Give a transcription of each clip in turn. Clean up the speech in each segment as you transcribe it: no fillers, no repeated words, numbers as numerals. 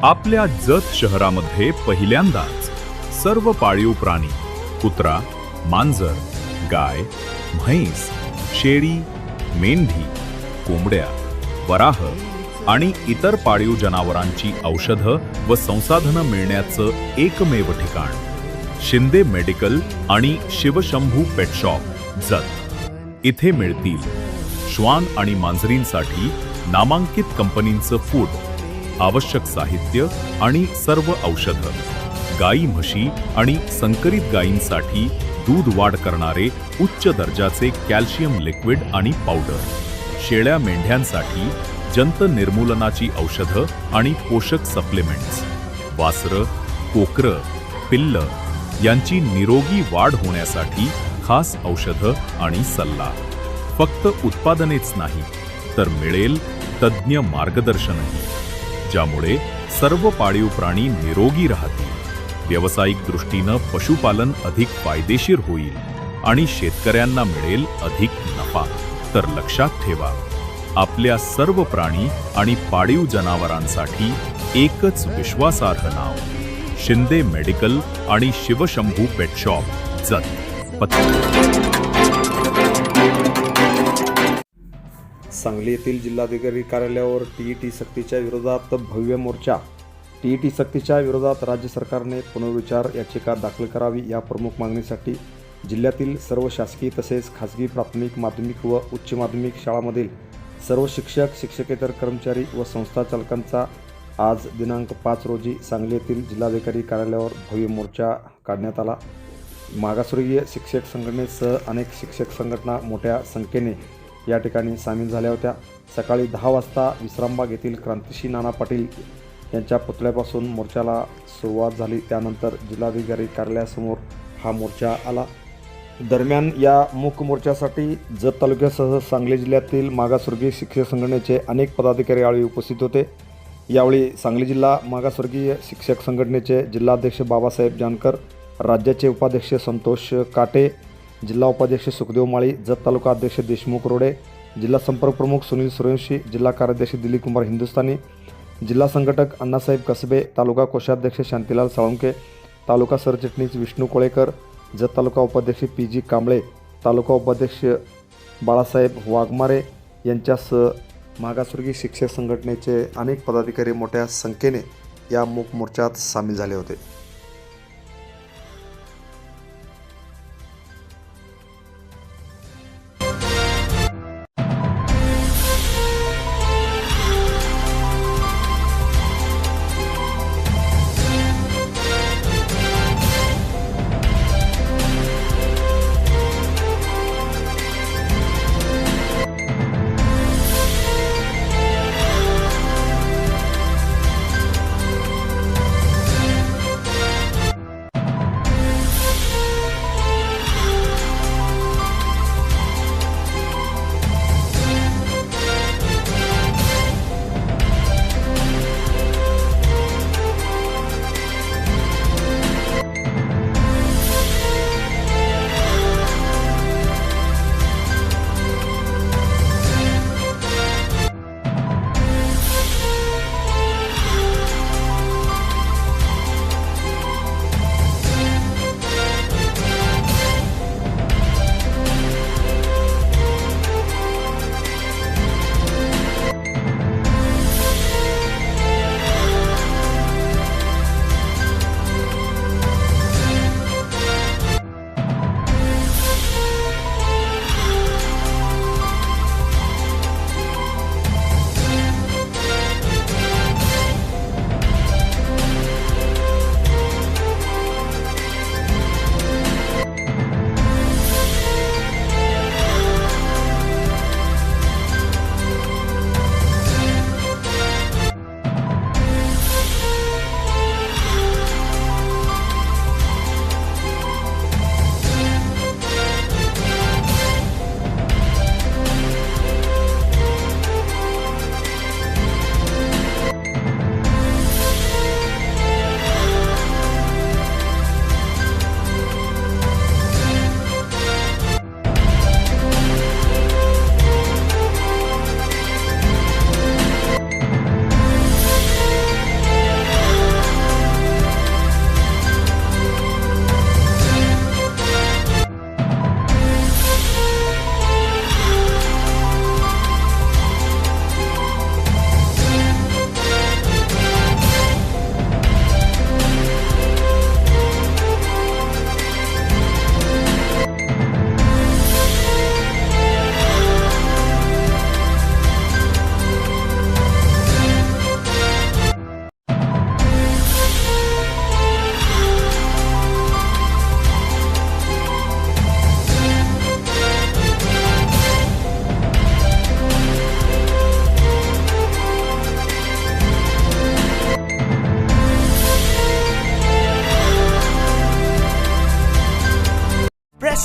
आपल्या जत शहरामध्ये पहिल्यांदाच सर्व पाळीव प्राणी कुत्रा, मांजर, गाय, म्हैस, शेळी, मेंढी, कोंबड्या, वराह आणि इतर पाळीव जनावरांची औषधं व संसाधनं मिळण्याचं एकमेव ठिकाण शिंदे मेडिकल आणि शिवशंभू पेट शॉप जत। इथे मिळतील श्वान आणि मांजरींसाठी नामांकित कंपनींचं फूड, आवश्यक साहित्य आणि सर्व औषधं, गाई म्हशी आणि संकरित गायींसाठी दूध वाढ करणारे उच्च दर्जाचे कॅल्शियम लिक्विड आणि पावडर, शेळ्या मेंढ्यांसाठी जंत निर्मूलनाची औषधं आणि पोषक सप्लिमेंट्स, वासरं, कोकरं, पिल्लं यांची निरोगी वाढ होण्यासाठी खास औषधं आणि सल्ला। फक्त उत्पादनेच नाही तर मिळेल तज्ज्ञ मार्गदर्शनही, ज्यामुळे सर्व पाळीव प्राणी निरोगी राहतील, व्यावसायिक दृष्टीनं पशुपालन अधिक फायदेशीर होईल आणि शेतकऱ्यांना मिळेल अधिक नफा। तर लक्षात ठेवा, आपल्या सर्व प्राणी आणि पाळीव जनावरांसाठी एकच विश्वासार्ह नाव शिंदे मेडिकल आणि शिवशंभू पेट शॉप जत। सांगली येथील जिल्हाधिकारी कार्यालयावर टीईटी सक्तीच्या विरोधात भव्य मोर्चा। टीईटी सक्तीच्या विरोधात राज्य सरकारने पुनर्विचार याचिका दाखल करावी या प्रमुख मागणीसाठी जिल्ह्यातील सर्व शासकीय तसेच खासगी प्राथमिक, माध्यमिक व उच्च माध्यमिक शाळांमधील सर्व शिक्षक, शिक्षकेतर कर्मचारी व संस्था चालकांचा आज दिनांक 5 रोजी सांगली येथील जिल्हाधिकारी कार्यालयावर भव्य मोर्चा काढण्यात आला। मागासवर्गीय शिक्षक संघटनेसह अनेक शिक्षक संघटना मोठ्या संख्येने या ठिकाणी सामील झाल्या होत्या। सकाळी 10 वाजता विश्रामबाग येथील क्रांतिश्री नाना पाटील यांच्या पुतळ्यापासून मोर्चाला सुरुवात झाली। त्यानंतर जिल्हाधिकारी कार्यालयासमोर हा मोर्चा आला। दरम्यान या मूक मोर्चासाठी जत तालुक्यासह सांगली जिल्ह्यातील मागासवर्गीय शिक्षक संघटनेचे अनेक पदाधिकारी यावेळी उपस्थित होते। यावेळी सांगली जिल्हा मागासवर्गीय शिक्षक संघटनेचे जिल्हाध्यक्ष बाबासाहेब जानकर, राज्याचे उपाध्यक्ष संतोष काटे, जिल्हा उपाध्यक्ष सुखदेव माळी, जत तालुका अध्यक्ष देशमुख रोडे, जिल्हा संपर्क प्रमुख सुनील सूर्यवंशी, जिल्हा कार्याध्यक्ष दिलीप कुमार हिंदुस्थानी, जिल्हा संघटक अण्णासाहेब कसबे, तालुका कोषाध्यक्ष शांतीलाल साळुंके, तालुका सरचिटणीस विष्णू कोळेकर, जत तालुका उपाध्यक्ष PG कांबळे, तालुका उपाध्यक्ष बाळासाहेब वाघमारे यांच्यासह मागासवर्गीय शिक्षक संघटनेचे अनेक पदाधिकारी मोठ्या संख्येने या मूक मोर्चात सामील झाले होते।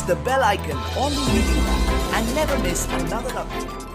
the bell icon on the YouTube app and never miss another update.